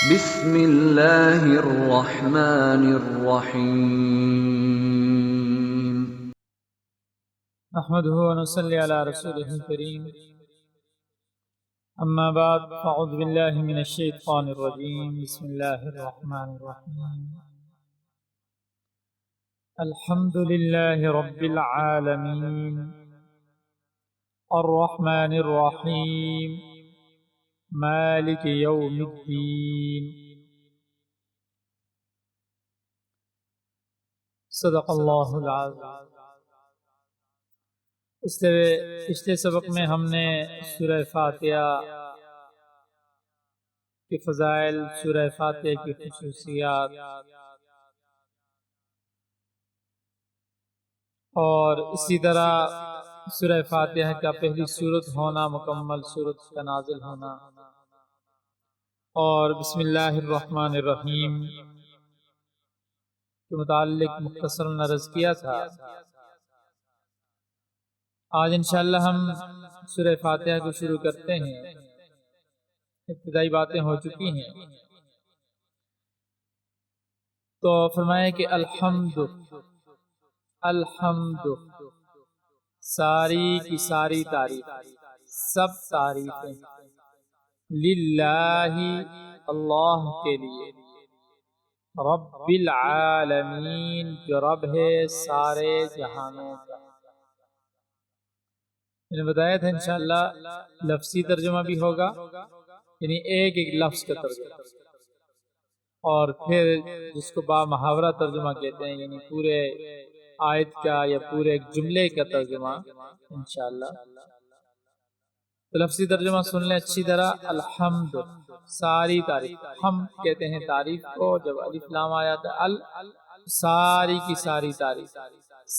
بسم اللہ الرحمن الرحیم۔ نحمده ونصلي على رسوله الكريم، أما بعد فأعوذ بالله من الشيطان الرجيم. بسم الله الرحمن الرحيم. الحمد لله رب العالمين الرحمن الرحيم مالك يوم الدين. صدق اللہ العظیم. پچھلے سبق میں ہم نے سورہ فاتحہ کے فضائل، سورہ فاتحہ کی خصوصیات اور اسی طرح سورہ فاتحہ کا پہلی سورت ہونا، مکمل سورت کا نازل ہونا، اور بسم اللہ الرحمن الرحیم کے متعلق مختصراً عرض کیا تھا. آج انشاءاللہ ہم سورہ فاتحہ کو شروع کرتے ہیں. ابتدائی باتیں ہو چکی ہیں، تو فرمایا کہ الحمد ساری کی ساری تعریف، سب تعریفیں للہ اللہ کے لیے، رب العالمین جو رب ہے سارے جہانوں کا. میں نے بتایا تھا انشاءاللہ لفظی ترجمہ بھی ہوگا، یعنی ایک ایک لفظ کا ترجمہ، اور پھر جس کو با محاورہ ترجمہ کہتے ہیں، یعنی پورے آیت کا یا پورے ایک جملے کا ترجمہ انشاءاللہ. تو لفظی ترجمہ سن لیں اچھی طرح. الحمد ساری تعریف، ہم کہتے ہیں تعریف کو جب الف لام آیا تھا، ساری کی ساری تعریف،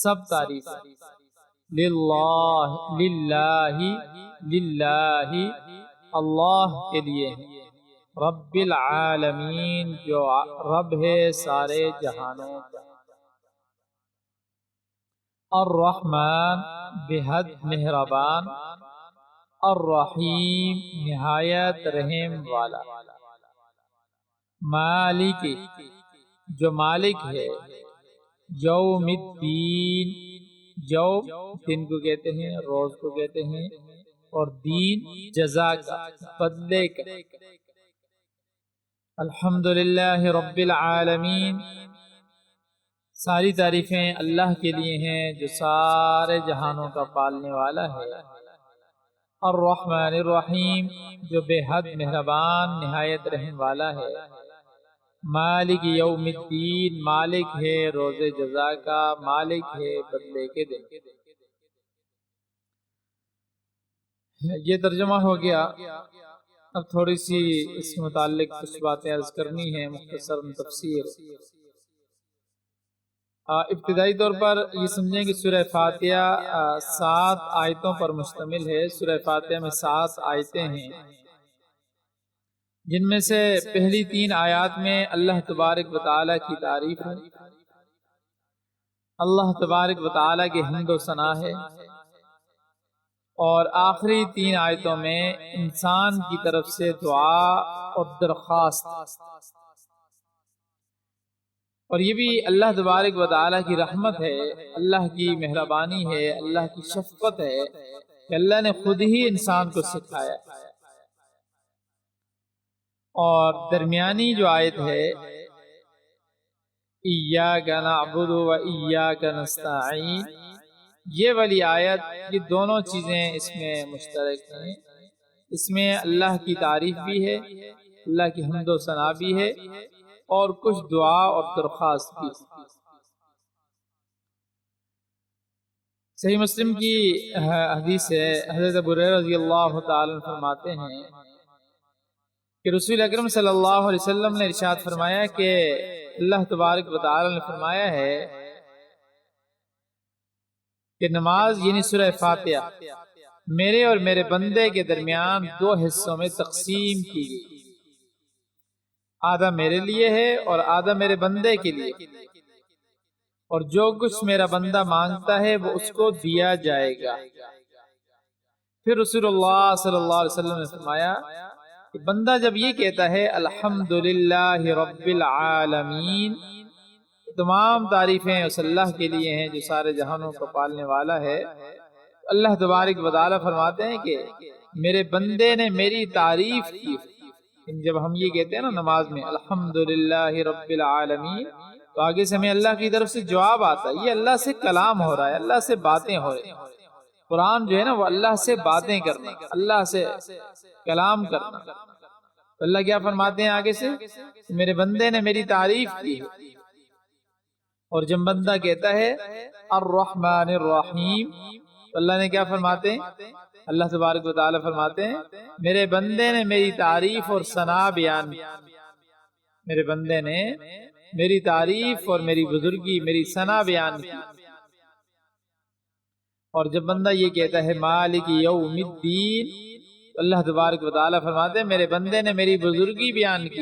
سب تعریف للہ اللہ کے لیے ہیں، رب العالمین جو رب ہے سارے جہانوں کا، الرحمن بحد مہربان، الرحیم نہایت رحم والا، مالک جو مالک ہے، یوم الدین، یوم دن کو کہتے ہیں، روز کو کہتے ہیں، اور دین جزا کا، بدلے کا. الحمدللہ رب العالمین ساری تعریفیں اللہ کے لیے ہیں جو سارے جہانوں کا پالنے والا ہے. الرحمن الرحیم جو بے حد مہربان نہایت رحم والا ہے. مالک یوم الدین مالک ہے روز جزا کا، مالک ہے بدلے کے دن. یہ ترجمہ ہو گیا. اب تھوڑی سی اس کے متعلق کچھ باتیں عرض کرنی ہیں، مختصر تفسیر. ابتدائی طور پر یہ سمجھیں کہ سورہ فاتحہ 7 آیتوں پر مشتمل ہے. سورہ فاتحہ میں 7 آیتیں ہیں، جن میں سے پہلی 3 آیات میں اللہ تبارک و تعالیٰ کی تعریف ہے، اللہ تبارک و تعالیٰ کی حمد و ثنا ہے، اور آخری 3 آیتوں میں انسان کی طرف سے دعا اور درخواست، اور یہ بھی اللہ تبارک و تعالیٰ کی رحمت ہے، اللہ کی مہربانی ہے، اللہ کی شفقت ہے کہ اللہ نے خود ہی انسان کو سکھایا. اور درمیانی جو آیت ہے ایاک نعبد و ایاک نستعین، یہ والی آیت، یہ دونوں چیزیں اس میں مشترک ہیں. اس میں اللہ کی تعریف بھی ہے، اللہ کی حمد و ثنا بھی ہے، اور کچھ دعا اور درخواست بھی. صحیح مسلم کی حدیث ہے، حضرت ابو ہریرہ رضی اللہ تعالیٰ عنہ فرماتے ہیں کہ رسول اکرم صلی اللہ علیہ وسلم نے ارشاد فرمایا کہ اللہ تبارک و تعالیٰ نے فرمایا ہے کہ نماز یعنی سورہ فاتحہ میرے اور میرے بندے کے درمیان 2 حصوں میں تقسیم کی گئی، آدھا میرے لیے ہے اور آدھا میرے بندے کے لیے، اور جو کچھ میرا بندہ مانگتا ہے وہ اس کو دیا جائے گا. پھر رسول اللہ صلی اللہ علیہ وسلم نے فرمایا کہ بندہ جب یہ کہتا ہے الحمدللہ رب العالمین، تمام تعریفیں اس اللہ کے لیے ہیں جو سارے جہانوں کو پالنے والا ہے، اللہ تبارک و تعالی فرماتے ہیں کہ میرے بندے نے میری تعریف کی۔ جب ہم یہ کہتے ہیں نا نماز میں الحمدللہ رب العالمین، تو آگے سے ہمیں اللہ کی طرف سے جواب آتا ہے، یہ اللہ سے کلام ہو رہا ہے، اللہ سے باتیں ہو رہی ہیں۔ قرآن جو ہے نا وہ اللہ سے باتیں کرنا، اللہ سے کلام کرنا۔ تو اللہ کیا فرماتے ہیں آگے سے؟ میرے بندے نے میری تعریف کی ہے۔ اور جب بندہ کہتا ہے الرحمن الرحیم، تو اللہ نے کیا فرماتے ہیں؟ اللہ تبارک و تعالی فرماتے ہیں میرے بندے نے میری تعریف اور ثنا بیان کی، میرے بندے نے میری تعریف اور میری بزرگی، میری ثنا بیان کی۔ اور جب بندہ یہ کہتا ہے مالک یوم الدین، تو اللہ تبارک و تعالی فرماتے ہیں میرے بندے نے میری بزرگی بیان کی۔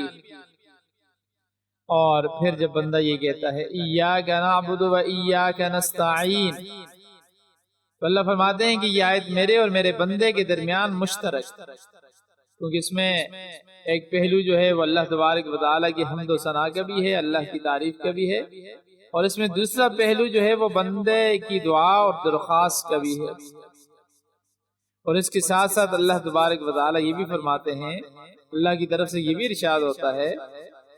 اور پھر جب بندہ یہ کہتا ہے ایاک نعبد و ایاک نستعین، تو اللہ فرماتے ہیں کہ یہ آیت میرے اور میرے بندے کے درمیان مشترک، کیونکہ اس میں ایک پہلو جو ہے وہ اللہ تبارک و تعالیٰ کی حمد و ثنا کا بھی ہے، اللہ کی تعریف کا بھی ہے، اور اس میں دوسرا پہلو جو ہے وہ بندے کی دعا اور درخواست کا بھی ہے۔ اور اس کے ساتھ ساتھ اللہ تبارک و تعالیٰ یہ بھی فرماتے ہیں، اللہ کی طرف سے یہ بھی ارشاد ہوتا ہے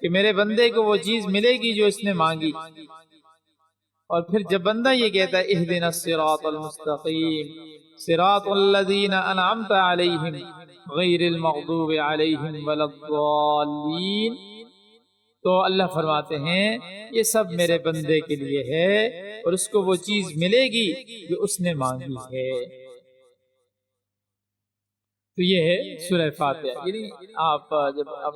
کہ میرے بندے کو وہ چیز ملے گی جو اس نے مانگی۔ اور پھر جب بندہ یہ کہتا ہے اہدنا الصراط المستقیم صراط الذین انعمت علیہم غیر المغضوب علیہم ولا الضالین، تو اللہ فرماتے ہیں یہ سب میرے بندے کے لیے ہے اور اس کو وہ چیز ملے گی جو اس نے مانگی ہے۔ تو یہ ہے سورہ فاتحہ۔ یعنی آپ جب اب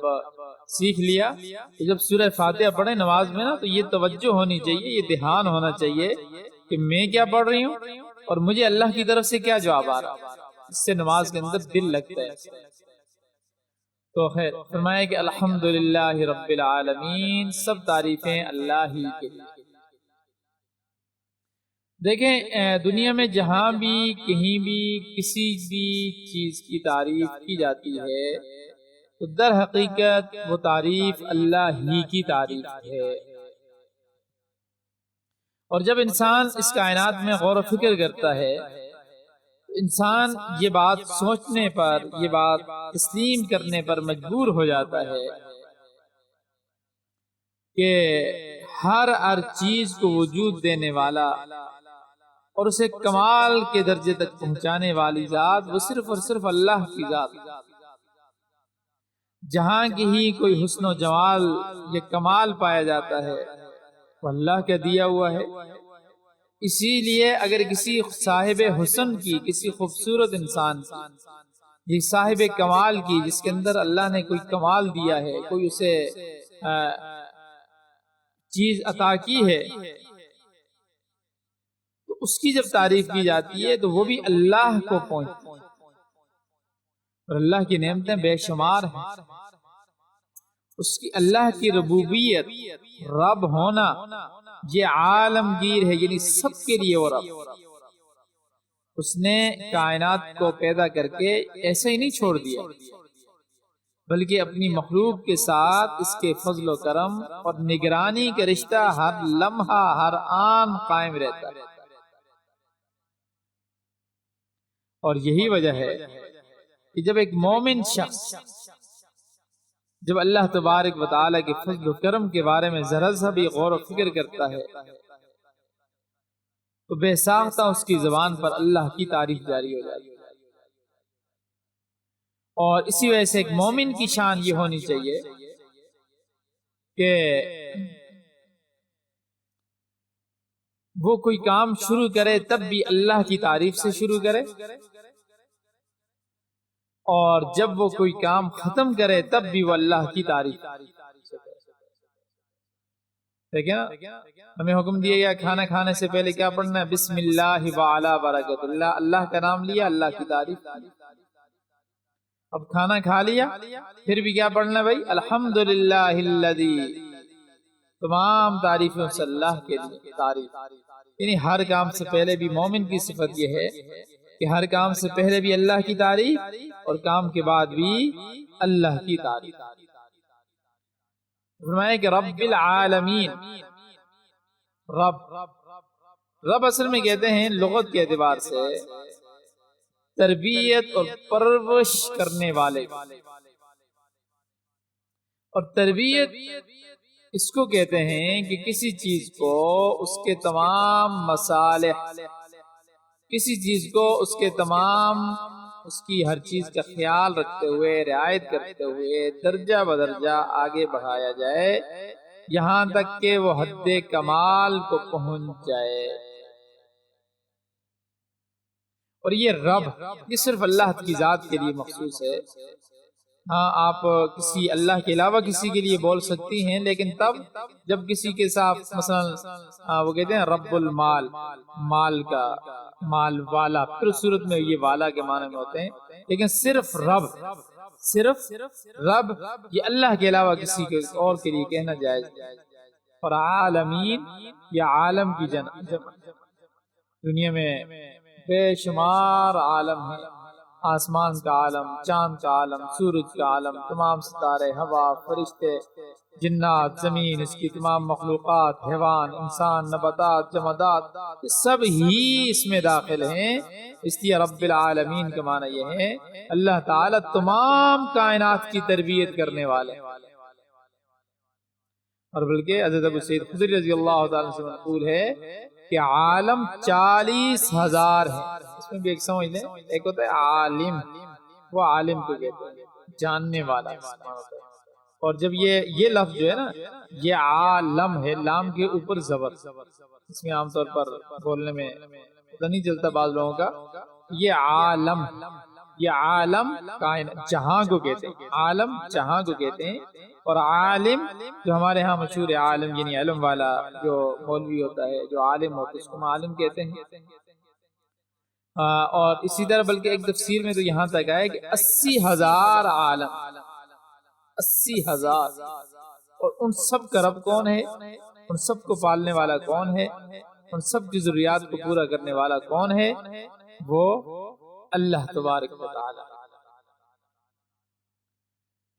سیکھ لیا کہ جب سورہ فاتحہ پڑھیں نماز میں نا، تو یہ توجہ ہونی چاہیے، یہ دھیان ہونا چاہیے کہ میں کیا پڑھ رہی ہوں اور مجھے اللہ کی طرف سے کیا جواب آ رہا ہے۔ اس سے نماز کے اندر دل لگتا ہے۔ تو خیر فرمایا کہ الحمدللہ رب العالمین، سب تعریفیں اللہ ہی کے لیے۔ دیکھیں دنیا میں جہاں بھی کہیں بھی کسی بھی چیز کی تعریف کی جاتی ہے تو در حقیقت وہ تعریف اللہ ہی کی تعریف ہے۔ اور جب انسان اس کائنات میں غور و فکر کرتا ہے، انسان یہ بات سوچنے پر، یہ بات تسلیم کرنے پر مجبور ہو جاتا ہے کہ ہر چیز کو وجود دینے والا اور اسے کمال کے درجے تک پہنچانے والی ذات وہ صرف اور صرف اللہ کی ذات۔ جہاں کہیں کوئی حسن و جمال یا کمال پایا جاتا ہے وہ اللہ کا دیا ہوا ہے۔ اسی لیے اگر کسی صاحب حسن کی، کسی خوبصورت انسان کی، یہ صاحب کمال کی، جس کے اندر اللہ نے کوئی کمال دیا ہے، کوئی اسے چیز عطا کی ہے، تو اس کی جب تعریف کی جاتی ہے تو وہ بھی اللہ کو پہنچتی ہے۔ اور اللہ کی نعمتیں بے شمار ہیں، اس کی اللہ کی ربوبیت، رب ہونا، یہ عالمگیر ہے، یعنی سب کے لیے وہ رب۔ اس نے کائنات کو پیدا کر کے ایسے ہی نہیں چھوڑ دیا، بلکہ اپنی مخلوق کے ساتھ اس کے فضل و کرم اور نگرانی کا رشتہ ہر لمحہ، ہر آن قائم رہتا ہے۔ اور یہی وجہ ہے کہ جب ایک مومن شخص جب اللہ تبارک و تعالیٰ کے فضل و کرم کے بارے میں ذرا سا بھی غور و فکر کرتا ہے تو بے ساختہ اس کی زبان پر اللہ کی تعریف جاری ہو جاتی ہے۔ اور اسی وجہ سے ایک مومن کی شان یہ ہونی چاہیے کہ وہ کوئی کام شروع کرے تب بھی اللہ کی تعریف سے شروع کرے، اور جب وہ کوئی کام ختم کرے تب بھی وہ اللہ کی تعریف۔ دیکھیں نا، ہمیں حکم دیا گیا کھانا کھانے سے پہلے کیا پڑھنا ہے؟ بسم اللہ وعلی برکت اللہ، اللہ کا نام لیا، اللہ کی تعریف۔ اب کھانا کھا لیا پھر بھی کیا پڑھنا ہے بھائی؟ الحمدللہ الذی، تمام تعریفوں سے اللہ کے لیے تعریف۔ یعنی ہر کام سے پہلے بھی مومن کی صفت یہ ہے کہ ہر کام سے پہلے بھی اللہ کی تعریف اور کام کے بعد بھی اللہ کی تعریف. فرمایا کہ رب العالمین، رب اصل میں کہتے ہیں لغت کے اعتبار سے تربیت اور پرورش کرنے والے، اور تربیت اس کو کہتے ہیں کہ کسی چیز کو اس کے تمام مصالح، کسی چیز کو اس کے تمام، اس کی ہر چیز کا خیال رکھتے ہوئے، رعایت کرتے ہوئے درجہ بدرجہ آگے بڑھایا جائے یہاں تک کہ وہ حد کمال کو پہنچ جائے. اور یہ رب یہ صرف اللہ کی ذات کے لیے مخصوص ہے. ہاں آپ کسی اللہ کے علاوہ کسی کے لیے بول سکتی ہیں، لیکن تب جب کسی کے ساتھ مثلا وہ کہتے ہیں رب المال، مال کا، مال والا، پھر اس صورت میں یہ والا کے معنی میں ہوتے ہیں. لیکن صرف رب یہ اللہ کے علاوہ کسی کے اور کے لیے کہنا جائز. اور عالمین یا عالم کی جمع، دنیا میں بے شمار عالم ہے، آسمان کا عالم، چاند کا عالم، سورج کا عالم، تمام ستارے، ہوا، فرشتے، جنات، زمین، اس کی تمام مخلوقات، حیوان، انسان، نباتات، جمادات، یہ سب ہی اس میں داخل ہیں. اس لیے رب العالمین کا معنی یہ ہے اللہ تعالی تمام کائنات کی تربیت کرنے والے. اور بلکہ حضرت ابو سعید خدری رضی اللہ تعالیٰ سے منقول ہے کہ عالم 40,000 ہے. اس میں بھی ایک سمجھ لیں، ایک ہوتا ہے عالم، وہ عالم کو کہتے ہیں جاننے والا، اور جب یہ لفظ جو ہے نا یہ عالم ہے، لام کے اوپر زبر، اس میں عام طور پر بولنے میں پتہ نہیں چلتا بعض لوگوں کا. یہ عالم کائنات جہاں کو کہتے ہیں، عالم جہاں کو کہتے ہیں. اور عالم جو ہمارے ہاں مشہور ہے عالم یعنی علم والا، جو مولوی ہوتا ہے، جو عالم ہوتا ہے، اس کو عالم کہتے ہیں. اور اسی طرح بلکہ ایک تفسیر میں تو یہاں تک آئے کہ 80,000 عالم، 80,000. اور ان سب کا رب کون ہے؟ ان سب کو پالنے والا کون ہے؟ ان سب کی ضروریات کو پورا کرنے والا کون ہے؟ وہ اللہ تبارک و تعالی.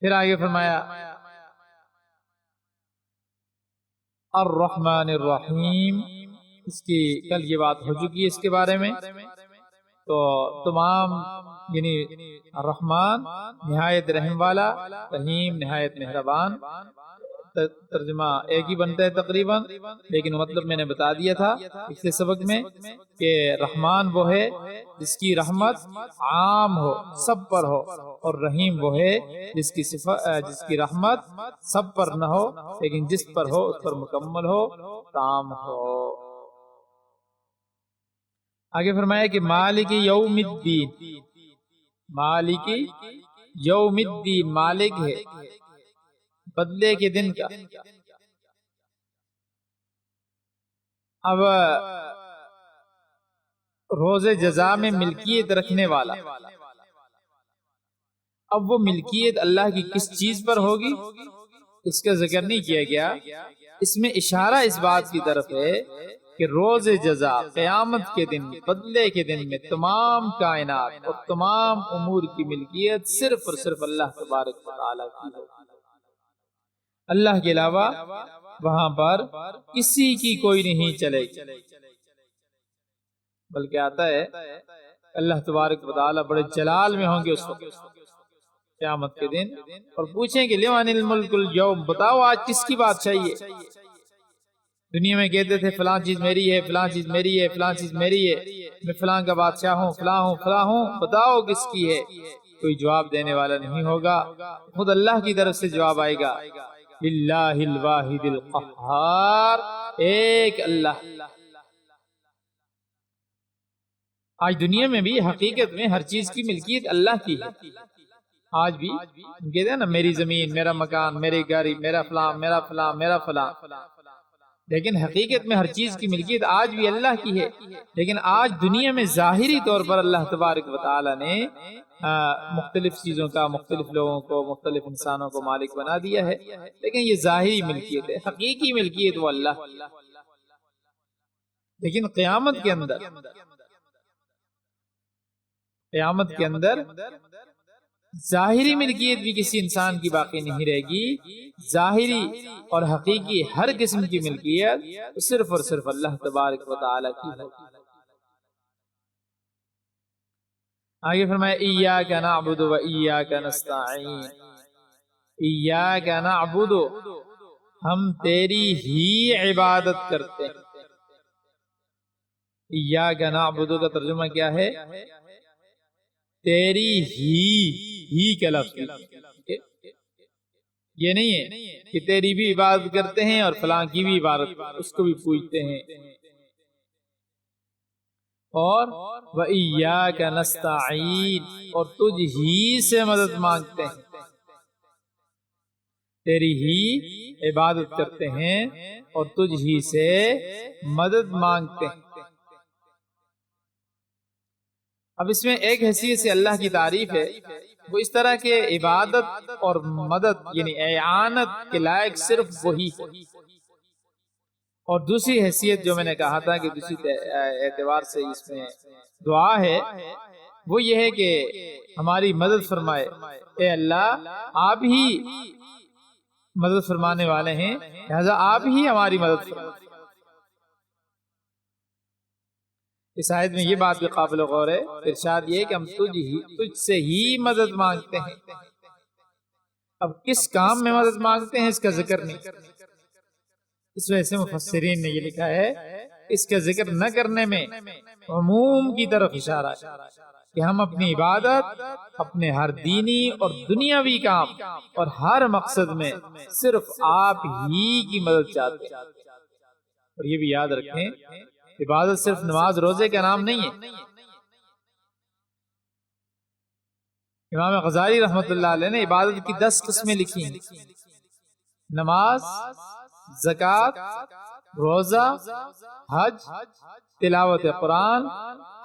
پھر آگے فرمایا الرحمن الرحیم. اس کی کل یہ بات ہو چکی ہے اس کے بارے میں. تو تمام یعنی الرحمن نہایت رحم والا، رحیم نہایت مہربان، ترجمہ ایک ہی بنتا ہے تقریباً، لیکن مطلب میں نے بتا دیا تھا پچھلے سبق میں کہ رحمان وہ ہے جس کی رحمت عام ہو، سب پر ہو، اور رحیم وہ ہے جس کی رحمت سب پر نہ ہو لیکن جس پر ہو اس پر مکمل ہو، تام ہو. آگے فرمایا کہ مالک یوم الدین، مالک یوم الدین مالک ہے بدلے کے دن کا. اب روز جزا میں ملکیت رکھنے والا، اب وہ ملکیت اللہ کی کس چیز پر ہوگی اس کا ذکر نہیں کیا گیا. اس میں اشارہ اس بات کی طرف ہے کہ روز جزا قیامت کے دن، بدلے کے دن میں تمام کائنات اور تمام امور کی ملکیت صرف اور صرف اللہ تبارک و تعالیٰ کی ہوگی. اللہ کے علاوہ وہاں پر کسی کی کوئی نہیں چلے گی. بلکہ آتا ہے اللہ تبارک و تعالیٰ بڑے جلال میں ہوں گے اس وقت قیامت کے دن، اور پوچھیں کہ لمن الملک اليوم، بتاؤ آج کس کی بادشاہی ہے. دنیا میں کہتے تھے فلاں چیز میری ہے، فلاں چیز میری ہے، فلاں چیز میری ہے، میں فلاں کا بادشاہ ہوں، فلاں ہوں، فلاں ہوں، بتاؤ کس کی ہے. کوئی جواب دینے والا نہیں ہوگا، خود اللہ کی طرف سے جواب آئے گا للہ الواحد القہار، ایک اللہ. آج دنیا میں بھی حقیقت میں ہر چیز کی ملکیت اللہ کی ہے. آج بھی کہتے ہیں نا میری زمین، میرا مکان، میری گاڑی، میرا فلاں، میرا فلاں، میرا فلاں، لیکن حقیقت میں ہر چیز کی ملکیت آج بھی اللہ کی ہے. لیکن آج دنیا میں ظاہری طور پر اللہ تبارک و تعالی نے مختلف چیزوں کا مختلف لوگوں کو، مختلف انسانوں کو مالک بنا دیا ہے، لیکن یہ ظاہری ملکیت ہے، حقیقی ملکیت وہ اللہ. لیکن قیامت کے اندر قیامت کے اندر ظاہری ملکیت بھی کسی انسان کی باقی نہیں رہے گی، ظاہری اور حقیقی ہر قسم کی ملکیت صرف اور صرف اللہ تبارک و تعالی کی ہوگی۔ آگے فرمایا ایاک نعبد و ایاک نستعین، ایاک نعبد، ہم تیری ہی عبادت کرتے ہیں۔ ایاک نعبد کا ترجمہ کیا ہے؟ تیری ہی کا لفظ، یہ نہیں ہے کہ تیری بھی عبادت کرتے ہیں اور فلاں کی بھی عبادت اس کو بھی پوجتے ہیں۔ اور وَإِيَّاكَ نَسْتَعِينُ، اور تجھ ہی سے مدد مانگتے ہیں، تیری ہی عبادت کرتے ہیں اور تجھ ہی سے مدد مانگتے ہیں۔ اب اس میں ایک حیثیت سے اللہ کی تعریف ہے، وہ اس طرح کے عبادت اور مدد یعنی اعانت کے لائق صرف وہی ہے۔ اور دوسری حیثیت جو میں نے کہا تھا کہ دوسری اعتبار سے اس میں دعا ہے، وہ یہ ہے کہ ہماری مدد فرمائے، اے اللہ آپ ہی مدد فرمانے والے ہیں، لہذا آپ ہی ہماری مدد فرمائے۔ اس آیت میں یہ بات بھی قابل غور ہے، ارشاد یہ کہ ہم تجھ سے ہی مدد مانگتے ہیں۔ اب کس کام میں مدد مانگتے ہیں اس کا ذکر نہیں، اس وجہ سے مفسرین نے یہ لکھا ہے اس کا ذکر نہ کرنے میں عموم کی طرف اشارہ ہے کہ ہم اپنی عبادت، اپنے ہر دینی اور دنیاوی کام اور ہر مقصد میں صرف آپ ہی کی مدد چاہتے ہیں۔ اور یہ بھی یاد رکھیں، عبادت صرف نماز روزے کا نام نہیں ہے۔ امام غزالی رحمۃ اللہ علیہ نے عبادت کی 10 قسمیں لکھی ہیں: نماز، زکوٰۃ، روزہ، حج، تلاوت قرآن،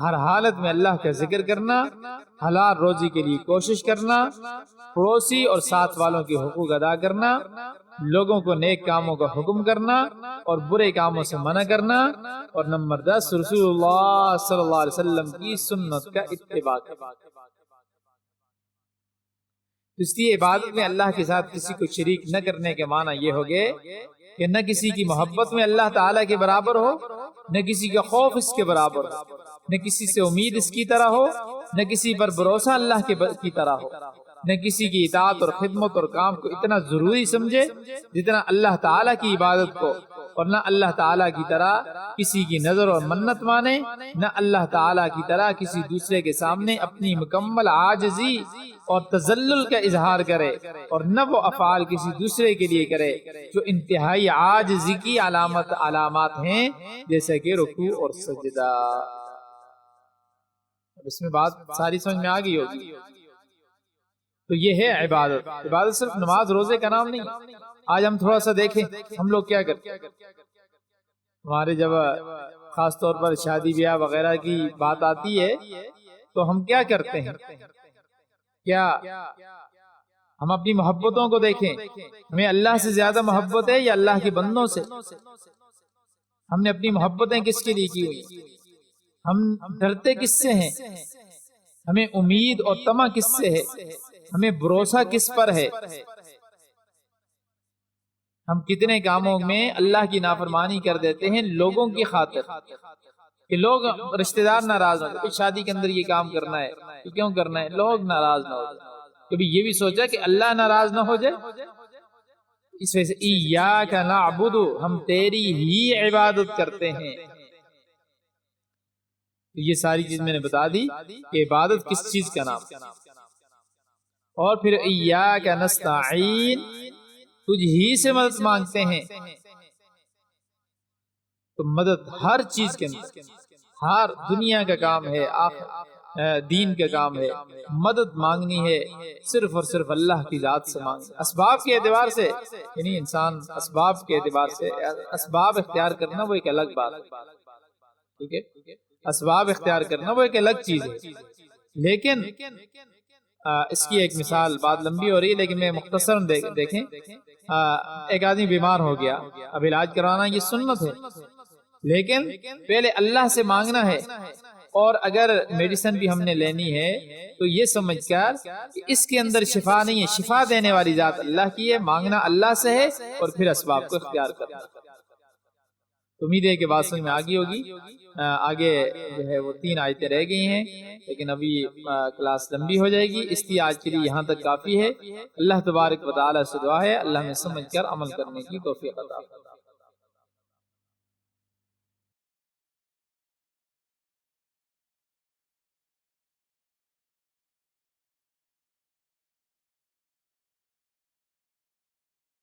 ہر حالت میں اللہ کا ذکر کرنا، حلال روزی کے لیے کوشش کرنا، پڑوسی اور ساتھ والوں کے حقوق ادا کرنا، لوگوں کو نیک کاموں کا حکم کرنا اور برے کاموں سے منع کرنا، اور نمبر 10 رسول اللہ صلی اللہ علیہ وسلم کی سنت کا اتباع کرنا۔ اس لیے عبادت میں اللہ کے ساتھ کسی کو شریک نہ کرنے کے معنی یہ ہو گئے کہ نہ کسی کی محبت میں اللہ تعالیٰ کے برابر ہو، نہ کسی کا خوف اس کے برابر ہو، نہ کسی سے امید اس کی طرح ہو، نہ کسی پر بھروسہ اللہ کی طرح ہو، نہ کسی کی اطاعت اور خدمت اور کام کو اتنا ضروری سمجھے جتنا اللہ تعالیٰ کی عبادت کو، اور نہ اللہ تعالیٰ کی طرح کسی کی نظر اور منت مانے، نہ اللہ تعالیٰ کی طرح کسی دوسرے کے سامنے اپنی مکمل عاجزی اور تذلل کا اظہار کرے، اور نہ وہ افعال کسی دوسرے کے لیے کرے جو انتہائی عاجزی کی علامات ہیں، جیسے کہ رکوع اور سجدہ۔ اس میں بات ساری سمجھ میں آ گئی ہوگی۔ تو یہ ہے عبادت۔ عبادت صرف نماز روزے کا نام نہیں۔ آج ہم تھوڑا سا دیکھیں ہم لوگ کیا کرتے ہیں۔ ہمارے جب خاص طور پر شادی بیاہ وغیرہ کی بات آتی ہے تو ہم کیا کرتے ہیں؟ کیا ہم اپنی محبتوں کو دیکھیں، ہمیں اللہ سے زیادہ محبت ہے یا اللہ کے بندوں سے؟ ہم نے اپنی محبتیں کس کے لیے کی ہوئی؟ ہم ڈرتے کس سے ہیں؟ ہمیں امید اور طمع کس سے ہے؟ ہمیں بھروسہ کس پر ہے؟ ہم کتنے کاموں میں اللہ کی نافرمانی کر دیتے ہیں لوگوں کی خاطر، کہ لوگ رشتہ دار ناراض نہ ہو، شادی کے اندر یہ کام کرنا ہے، یہ کیوں کرنا ہے، لوگ ناراض نہ ہو جائے۔ کبھی یہ بھی سوچا کہ اللہ ناراض نہ ہو جائے؟ اس وجہ سے ایاک نعبد، ہم تیری ہی عبادت کرتے ہیں۔ یہ ساری چیز میں نے بتا دی کہ عبادت کس چیز کا نام۔ اور پھر ایاک نستعین، تجھ ہی سے مدد مانگتے ہیں۔ تو مدد ہر چیز کے اندر، ہر دنیا کا کام ہے، دین کا کام ہے، مدد مانگنی ہے صرف اور صرف اللہ کی ذات سے مانگنی۔ اسباب کے اعتبار سے یعنی انسان اسباب کے اعتبار سے اسباب اختیار کرنا وہ ایک الگ بات ہے، ٹھیک ہے؟ اسباب اختیار کرنا وہ ایک الگ چیز ہے، لیکن اس کی ایک مثال، بات لمبی ہو رہی ہے لیکن میں مختصر دیکھیں۔ ایک آدمی بیمار ہو گیا، اب علاج کروانا یہ سنت ہے، لیکن پہلے اللہ سے مانگنا ہے اور اگر میڈیسن بھی ہم نے لینی ہے تو یہ سمجھ کر کہ اس کے اندر شفا نہیں ہے، شفا دینے والی ذات اللہ کی ہے، مانگنا اللہ سے ہے اور پھر اسباب کو اختیار کرنا۔ امید ہے کہ بات سمجھ میں آگئی ہوگی۔ آگے جو ہے وہ 3 آیتیں رہ گئی ہیں، لیکن ابھی کلاس لمبی ہو جائے گی، اس لیے آج کے لیے یہاں تک کافی ہے۔ اللہ تبارک و تعالی سے دعا ہے اللہ میں سمجھ کر عمل کرنے کی توفیق عطا فرمائے۔